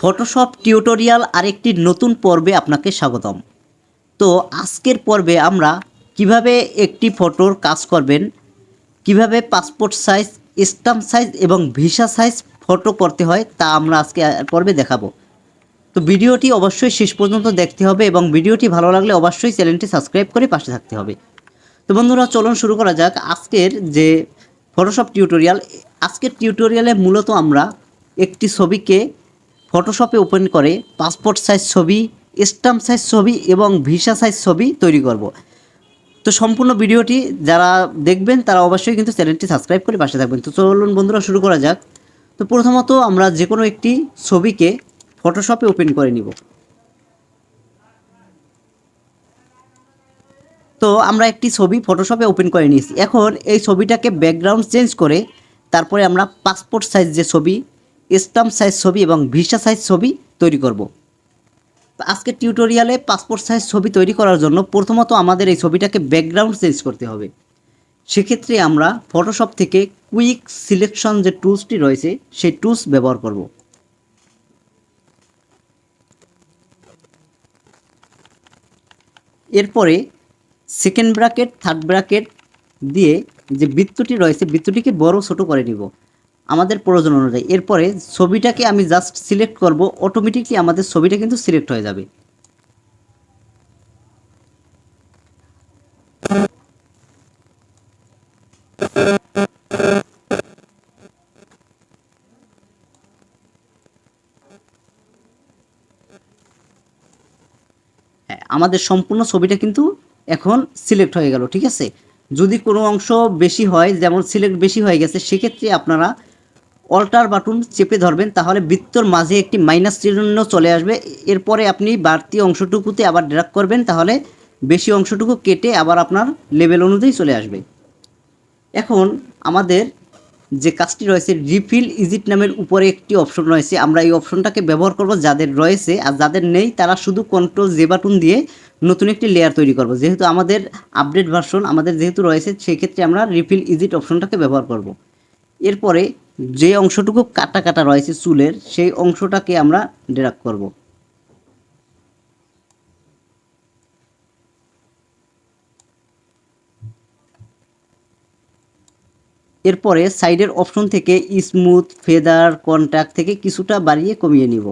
Photoshop tutorial আরেকটি নতুন পর্বে আপনাকে স্বাগতম। তো আজকের পর্বে আমরা কিভাবে একটি ফটোর কাজ করবেন, কিভাবে পাসপোর্ট সাইজ, স্ট্যাম্প সাইজ এবং ভিসা সাইজ ফটো করতে হয় তা আমরা আজকে পর্বে দেখাবো। তো ভিডিওটি অবশ্যই শেষ পর্যন্ত দেখতে হবে এবং ভিডিওটি ভালো লাগলে অবশ্যই চ্যানেলটি সাবস্ক্রাইব করে পাশে থাকতে হবে। তো বন্ধুরা, চলুন শুরু করা যাক আজকের যে ফটোশপ টিউটোরিয়াল। আজকের টিউটোরিয়ালে মূলত আমরা একটি ছবিকে ফটোশপে ওপেন করে পাসপোর্ট সাইজ ছবি, স্ট্যাম্প সাইজ ছবি এবং ভিসা সাইজ ছবি তৈরি করব। তো সম্পূর্ণ ভিডিওটি যারা দেখবেন তারা অবশ্যই কিন্তু চ্যানেলটি সাবস্ক্রাইব করে পাশে থাকবেন। তো চলুন বন্ধুরা শুরু করা যাক। তো প্রথমত আমরা যে কোনো একটি ছবিকে ফটোশপে ওপেন করে নিব। তো আমরা একটি ছবি ফটোশপে ওপেন করে নিয়েছি। এখন এই ছবিটাকে ব্যাকগ্রাউন্ড চেঞ্জ করে তারপরে আমরা পাসপোর্ট সাইজ যে ছবি, স্ট্যাম্প সাইজ ছবি এবং ভিসা সাইজ ছবি তৈরি করব। আজকের টিউটোরিয়ালে পাসপোর্ট সাইজ ছবি তৈরি করার জন্য প্রথমত আমাদের এই ছবিটাকে ব্যাকগ্রাউন্ড চেঞ্জ করতে হবে। সেক্ষেত্রে আমরা ফটোশপ থেকে কুইক সিলেকশন যে টুলসটি রয়েছে সেই টুলস ব্যবহার করব। এরপরে সেকেন্ড ব্র্যাকেট, থার্ড ব্র্যাকেট দিয়ে যে বৃত্তটি রয়েছে বৃত্তটিকে বড় ছোট করে নিব আমাদের প্রয়োজন অনুযায়ী। এরপরে ছবিটাকে আমি জাস্ট সিলেক্ট করব, অটোমেটিকলি আমাদের ছবিটা কিন্তু সিলেক্ট হয়ে যাবে। হ্যাঁ, আমাদের সম্পূর্ণ ছবিটা কিন্তু এখন সিলেক্ট হয়ে গেল। ঠিক আছে, যদি কোনো অংশ বেশি হয়, যেমন সিলেক্ট বেশি হয়ে গেছে, সেক্ষেত্রে আপনারা অল্টার বাটন চেপে ধরবেন, তাহলে বৃত্তর মাঝে একটি মাইনাস চিহ্ন চলে আসবে। এরপরে আপনি বাড়তি অংশটুকুতে আবার ড্র্যাগ করবেন, তাহলে বেশি অংশটুকু কেটে আবার আপনার লেভেল অনুযায়ী চলে আসবে। এখন আমাদের যে কাজটি রয়েছে, রিফিল ইজিট নামের উপরে একটি অপশন রয়েছে, আমরা এই অপশনটাকে ব্যবহার করব। যাদের রয়েছে আর যাদের নেই তারা শুধু কন্ট্রোল জে বাটন দিয়ে নতুন একটি লেয়ার তৈরি করব। যেহেতু আমাদের আপডেট ভার্সন আমাদের যেহেতু রয়েছে, সেই ক্ষেত্রে আমরা রিফিল ইজিট অপশনটাকে ব্যবহার করব। এরপরে যে অংশটুকু কাটা কাটা রয়েছে চুলের, সেই অংশটাকে আমরা ড্র্যাগ করব। এরপরে সাইডের অপশন থেকে স্মুথ, ফেদার, কন্ট্রাক্ট থেকে কিছুটা বাড়িয়ে কমিয়ে নিব।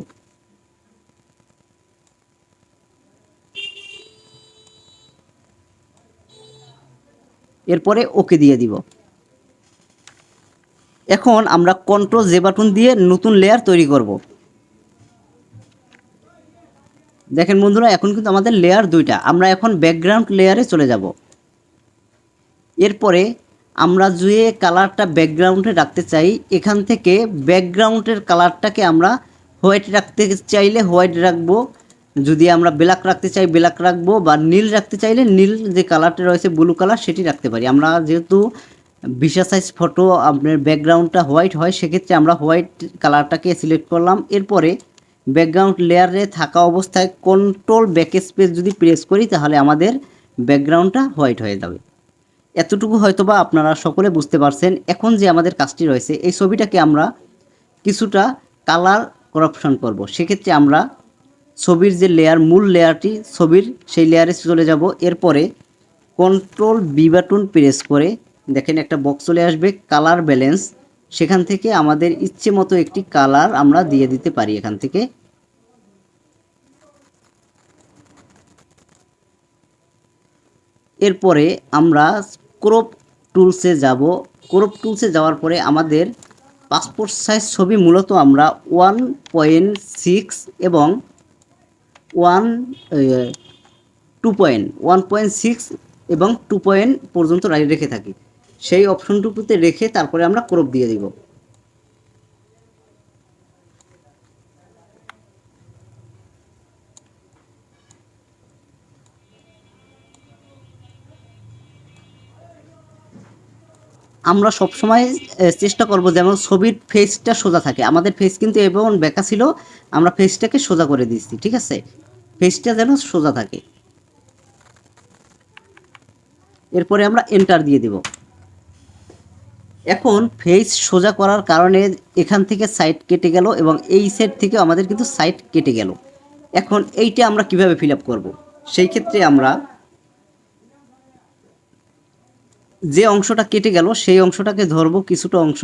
এরপরে ওকে দিয়ে দিব। এখন আমরা কন্ট্রোল জে বাটন দিয়ে নতুন লেয়ার তৈরি করব। দেখেন বন্ধুরা, এখন কিন্তু আমাদের লেয়ার দুইটা। আমরা এখন ব্যাকগ্রাউন্ড লেয়ারে চলে যাব। এরপরে আমরা যে কালারটা ব্যাকগ্রাউন্ডে রাখতে চাই, এখান থেকে ব্যাকগ্রাউন্ডের কালারটাকে আমরা হোয়াইট রাখতে চাইলে হোয়াইট রাখবো, যদি আমরা ব্ল্যাক রাখতে চাই ব্ল্যাক রাখবো, বা নীল রাখতে চাইলে নীল যে কালারটা রয়েছে ব্লু কালার সেটি রাখতে পারি। আমরা যেহেতু ভিসা সাইজ ফটো আপনার ব্যাকগ্রাউন্ডটা হোয়াইট হয়, সেক্ষেত্রে আমরা হোয়াইট কালারটাকে সিলেক্ট করলাম। এরপরে ব্যাকগ্রাউন্ড লেয়ারে থাকা অবস্থায় কন্ট্রোল ব্যাকস্পেস যদি প্রেস করি, তাহলে আমাদের ব্যাকগ্রাউন্ডটা হোয়াইট হয়ে যাবে। এতটুকু হয়তোবা আপনারা সকলে বুঝতে পারছেন। এখন যে আমাদের কাজটি রয়েছে, এই ছবিটাকে আমরা কিছুটা কালার করাপশন করব। সেক্ষেত্রে আমরা ছবির যে লেয়ার, মূল লেয়ারটি ছবির, সেই লেয়ারে চলে যাব। এরপরে কন্ট্রোল বি বাটন প্রেস করে দেখেন একটা বক্স চলে আসবে, কালার ব্যালেন্স। সেখান থেকে আমাদের ইচ্ছে মতো একটি কালার আমরা দিয়ে দিতে পারি এখান থেকে। এরপরে আমরা ক্রপ টুলসে যাব। ক্রপ টুলসে যাওয়ার পরে আমাদের পাসপোর্ট সাইজ ছবি মূলত আমরা 1.6 এবং 1.6 এবং 2 পর্যন্ত রেখে থাকি। সেই অপশনটুকুতে রেখে তারপরে আমরা ক্রপ দিয়ে দিব। আমরা সবসময় চেষ্টা করব যেমন ছবির ফেসটা সোজা থাকে। আমাদের ফেস কিন্তু এবং বেঁকা ছিল, আমরা ফেসটাকে সোজা করে দিচ্ছি। ঠিক আছে, ফেসটা যেন সোজা থাকে। এরপরে আমরা এন্টার দিয়ে দেব। এখন ফেস সোজা করার কারণে এখান থেকে সাইড কেটে গেল এবং এই সাইড থেকে আমাদের কিন্তু সাইড কেটে গেল। এখন এইটা আমরা কিভাবে ফিল আপ করবো? সেই ক্ষেত্রে আমরা যে অংশটা কেটে গেল সেই অংশটাকে ধরবো, কিছুটা অংশ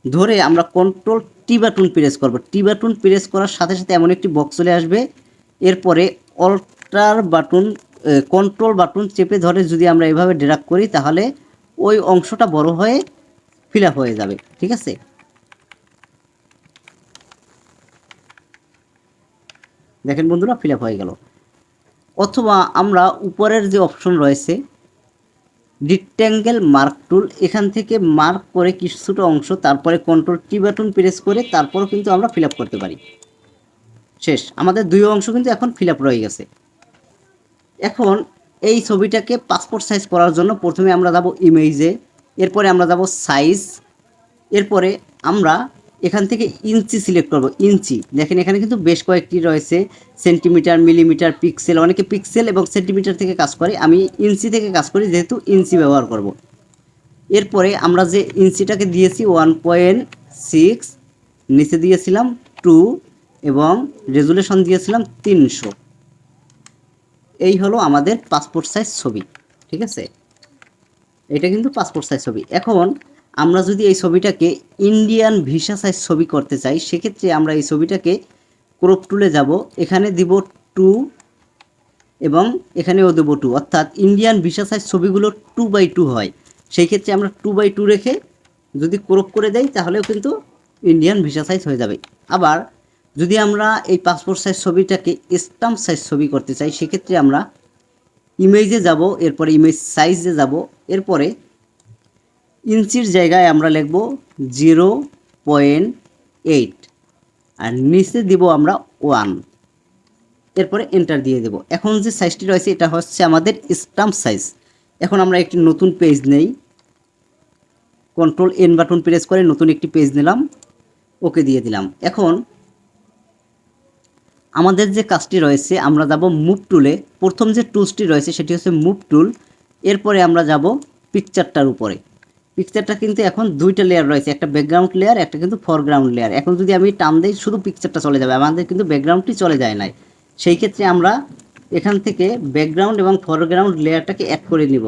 ধরে আমরা কন্ট্রোল টি বাটন প্রেস করব। টি বাটন প্রেস করার সাথে সাথে এমন একটি বক্স চলে আসবে। এরপরে অল্টার বাটন কন্ট্রোল বাটন চেপে ধরে যদি আমরা এভাবে ড্র্যাগ করি তাহলে ওই অংশটা বড় হয়ে ফিল আপ হয়ে যাবে। ঠিক আছে, দেখেন বন্ধুরা ফিল আপ হয়ে গেল। অথবা আমরা উপরের যে অপশন রয়েছে রেক্ট্যাঙ্গেল মার্ক টুল, এখান থেকে মার্ক করে কিছুটা অংশ তারপরে কন্ট্রোল টি বাটন প্রেস করে তারপরও কিন্তু আমরা ফিল আপ করতে পারি। শেষ, আমাদের দুই অংশ কিন্তু এখন ফিল আপ রয়ে গেছে। এখন এই ছবিটাকে পাসপোর্ট সাইজ করার জন্য প্রথমে আমরা যাব ইমেজে, এরপরে আমরা যাব সাইজ, এরপরে আমরা এখান থেকে ইঞ্চি সিলেক্ট করব। ইঞ্চি দেখেন এখানে কিন্তু বেশ কয়েকটি রয়েছে, সেন্টিমিটার, মিলিমিটার, পিক্সেল, অনেকে পিক্সেল এবং সেন্টিমিটার থেকে কাজ করে, আমি ইঞ্চি থেকে কাজ করি যেহেতু ইঞ্চি ব্যবহার করব। এরপরে আমরা যে ইঞ্চিটাকে দিয়েছি 1.6, নিচে দিয়েছিলাম 2 এবং রেজুলেশন দিয়েছিলাম 300। এই হলো আমাদের পাসপোর্ট সাইজ ছবি। ঠিক আছে, এটা কিন্তু পাসপোর্ট সাইজ ছবি। এখন আমরা যদি এই ছবিটাকে ইন্ডিয়ান ভিসা সাইজ ছবি করতে চাই সেক্ষেত্রে আমরা এই ছবিটাকে ক্রপ টুলে যাব, এখানে দিব 2 এবং এখানেও দেবো 2, অর্থাৎ ইন্ডিয়ান ভিসা সাইজ ছবিগুলো 2/2 হয়। সেই ক্ষেত্রে আমরা 2/2 রেখে যদি ক্রপ করে দেই তাহলেও কিন্তু ইন্ডিয়ান ভিসা সাইজ হয়ে যাবে। আবার যদি আমরা এই পাসপোর্ট সাইজ ছবিটাকে স্ট্যাম্প সাইজ ছবি করতে চাই সেক্ষেত্রে আমরা ইমেজে যাব, এরপরে ইমেজ সাইজে যাব, এরপরে ইঞ্চির জায়গায় আমরা লিখব 0.8 আর নিচে দিব আমরা 1, এরপরে এন্টার দিয়ে দেব। এখন যে সাইজটি রয়েছে এটা হচ্ছে আমাদের স্ট্যাম্প সাইজ। এখন আমরা একটি নতুন পেজ নেই, কন্ট্রোল এন বাটন প্রেস করে নতুন একটি পেজ নিলাম, ওকে দিয়ে দিলাম। এখন আমাদের যে কাজটি রয়েছে আমরা যাব মুভ টুলে, প্রথম যে টুলসটি রয়েছে সেটি হচ্ছে মুভ টুল, এরপরে আমরা যাব পিকচারটার উপরে। পিকচারটা কিন্তু এখন দুইটা লেয়ার রয়েছে, একটা ব্যাকগ্রাউন্ড লেয়ার, একটা কিন্তু ফরগ্রাউন্ড লেয়ার। এখন যদি আমি টান দেই শুধু পিকচারটা চলে যাবে, আমাদের কিন্তু ব্যাকগ্রাউন্ডটি চলে যায় নাই। সেই ক্ষেত্রে আমরা এখান থেকে ব্যাকগ্রাউন্ড এবং ফরগ্রাউন্ড লেয়ারটাকে অ্যাড করে নিব।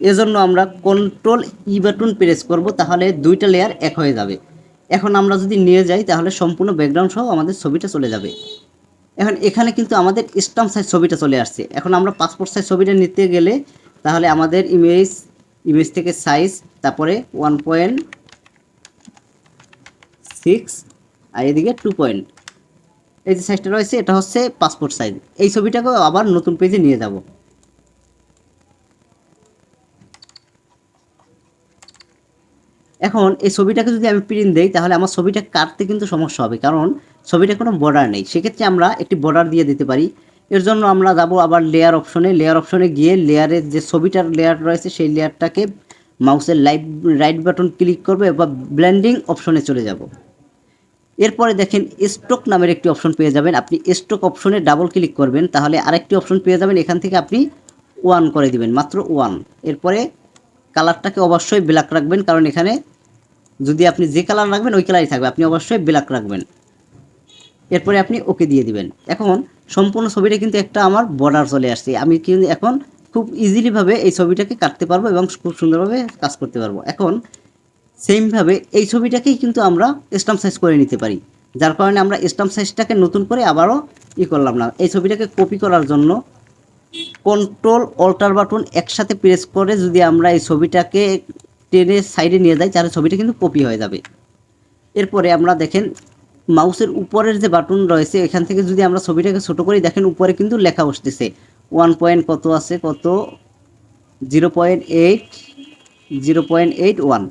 এজন্য আমরা কন্ট্রোল ই বাটন প্রেস করব, তাহলে দুইটা লেয়ার এক হয়ে যাবে। এখন আমরা যদি নিয়ে যাই তাহলে সম্পূর্ণ ব্যাকগ্রাউন্ড সহ আমাদের ছবিটা চলে যাবে। এখন এখানে কিন্তু আমাদের স্ট্যাম্প সাইজ ছবিটা চলে আসছে। এখন আমরা পাসপোর্ট সাইজ ছবিটা নিতে গেলে তাহলে আমাদের ইমেজ থেকে সাইজ, তারপরে 1.6 আর এদিকে 2. এই যে সাইজটা রয়েছে এটা হচ্ছে পাসপোর্ট সাইজ। এই ছবিটাকেও আবার নতুন পেজে নিয়ে যাব। এখন এই ছবিটাকে যদি আমি প্রিন্ট দেই তাহলে আমার ছবিটা কাটতে কিন্তু সমস্যা হবে, কারণ ছবিটা কোনো বর্ডার নেই। সেক্ষেত্রে আমরা একটি বর্ডার দিয়ে দিতে পারি। এর জন্য আমরা যাব আবার লেয়ার অপশনে গিয়ে লেয়ারের যে ছবিটার লেয়ার রয়েছে সেই লেয়ারটাকে মাউসের রাইট বাটন ক্লিক করবো এবং ব্লেন্ডিং অপশনে চলে যাব। এরপরে দেখেন স্ট্রোক নামের একটি অপশন পেয়ে যাবেন, আপনি স্ট্রোক অপশনে ডাবল ক্লিক করবেন তাহলে আরেকটি অপশন পেয়ে যাবেন, এখান থেকে আপনি 1 করে দিবেন, মাত্র 1। এরপরে কালারটাকে অবশ্যই ব্ল্যাক রাখবেন, কারণ এখানে যদি আপনি যে কালার রাখবেন ওই কালারই থাকবে, আপনি অবশ্যই ব্ল্যাক রাখবেন। এরপরে আপনি ওকে দিয়ে দিবেন। এখন সম্পূর্ণ ছবিটা কিন্তু একটা আমার বর্ডার চলে আসছে, আমি কিন্তু এখন খুব ইজিলিভাবে এই ছবিটাকে কাটতে পারবো এবং খুব সুন্দরভাবে কাজ করতে পারবো। এখন সেমভাবে এই ছবিটাকেই কিন্তু আমরা স্ট্যাম্প সাইজ করে নিতে পারি, যার কারণে আমরা স্ট্যাম্প সাইজটাকে নতুন করে আবারও করলাম না। এই ছবিটাকে কপি করার জন্য কন্ট্রোল অল্টার বাটন একসাথে প্রেস করে যদি আমরা এই ছবিটাকে টেনে সাইডে নিয়ে যাই তাহলে ছবিটা কিন্তু কপি হয়ে যাবে। এরপরে আমরা দেখেন মাউসের উপরের যে বাটন রয়েছে এখান থেকে যদি আমরা ছবিটাকে ছোট করি দেখেন উপরে কিন্তু লেখা বসতেছে 1 কত আছে, কত 0.8 0.81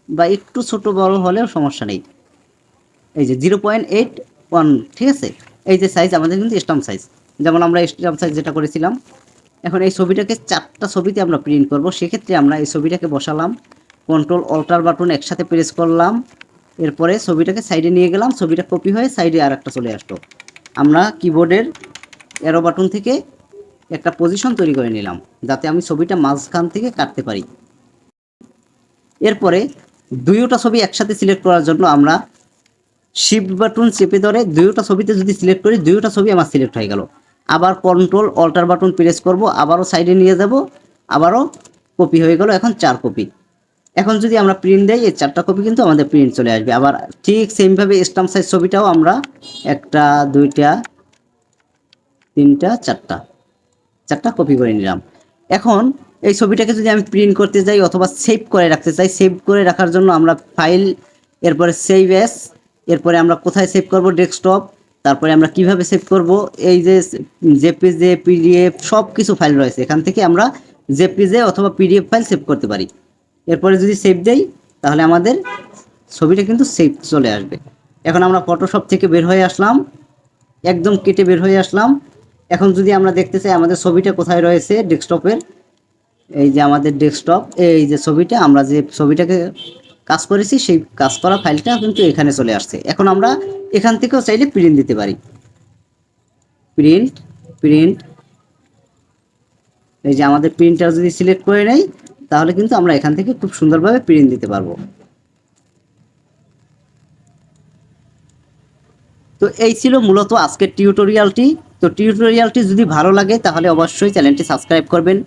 বা একটু ছোট বড় হলেও সমস্যা নেই। এই যে 0.81, ঠিক আছে, এই যে সাইজ আমাদের কিন্তু স্ট্যাম্প সাইজ, যেমন আমরা স্ট্যাম্প সাইজ যেটা করেছিলাম। এখন এই ছবিটাকে 4টা ছবিতে আমরা প্রিন্ট করব, সেক্ষেত্রে আমরা এই ছবিটাকে বসালাম, কন্ট্রোল অল্টার বাটন একসাথে প্রেস করলাম, এরপরে ছবিটাকে সাইডে নিয়ে গেলাম, ছবিটা কপি হয়ে সাইডে আর একটা চলে আসলো। আমরা কিবোর্ডের অ্যারো বাটন থেকে একটা পজিশন তৈরি করে নিলাম যাতে আমি ছবিটা মাঝখান থেকে কাটতে পারি। এরপরে দুইটা ছবি একসাথে সিলেক্ট করার জন্য আমরা শিফট বাটন চেপে ধরে দুইটা ছবিতে যদি সিলেক্ট করি দুইটা ছবি আমার সিলেক্ট হয়ে গেল। আবার কন্ট্রোল অল্টার বাটন প্রেস করব, আবারও সাইডে নিয়ে যাব, আবারও কপি হয়ে গেল, এখন 4 কপি। এখন যদি আমরা প্রিন্ট দেই এই 4টা কপি কিন্তু আমাদের প্রিন্ট চলে আসবে। আবার ঠিক সেমভাবে স্ট্যাম্প সাইজ ছবিটাও আমরা 1টা 2টা 3টা 4টা কপি করে নিলাম। এখন এই ছবিটাকে যদি আমি প্রিন্ট করতে যাই অথবা সেভ করে রাখতে চাই, সেভ করে রাখার জন্য আমরা ফাইল, এরপরে সেভ এস, এরপরে আমরা কোথায় সেভ করব, ডেস্কটপ, তারপরে আমরা কিভাবে সেভ করব, এই যে জেপিজে পিডিএফ সব কিছু ফাইল রয়েছে, এখান থেকে আমরা জেপিজে অথবা পিডিএফ ফাইল সেভ করতে পারি। এরপরে যদি সেভ দেই তাহলে আমাদের ছবিটা কিন্তু সেভ চলে আসবে। এখন আমরা ফটোশপ থেকে বের হয়ে আসলাম, একদম কেটে বের হয়ে আসলাম। এখন যদি আমরা দেখতে চাই আমাদের ছবিটা কোথায় রয়েছে ডেস্কটপের, এই যে আমাদের ডেস্কটপ, এই যে ছবিটা আমরা যে ছবিটাকে কাজ করেছি সেই কাজ করা ফাইলটা কিন্তু এখানে চলে আসছে। এখন আমরা এখান থেকেও চাইলে প্রিন্ট দিতে পারি, প্রিন্ট প্রিন্ট, এই যে আমাদের প্রিন্টার যদি সিলেক্ট করে নেই তাহলে কিন্তু আমরা এখান থেকে খুব সুন্দরভাবে প্রিন্ট দিতে পারবো। তো এই ছিল মূলত আজকের টিউটোরিয়ালটি। তো টিউটোরিয়ালটি যদি ভালো লাগে তাহলে অবশ্যই চ্যানেলটি সাবস্ক্রাইব করবেন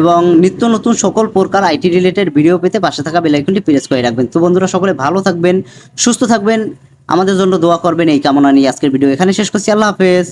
এবং নিত্য নতুন সকল প্রকার আইটি রিলেটেড ভিডিও পেতে পাশে থাকা বেল আইকনটি প্রেস করে রাখবেন। তো বন্ধুরা সকলে ভালো থাকবেন, সুস্থ থাকবেন, আমাদের জন্য দোয়া করবেন এই কামনা নিয়ে আজকের ভিডিও এখানে শেষ করছি। আল্লাহ হাফেজ।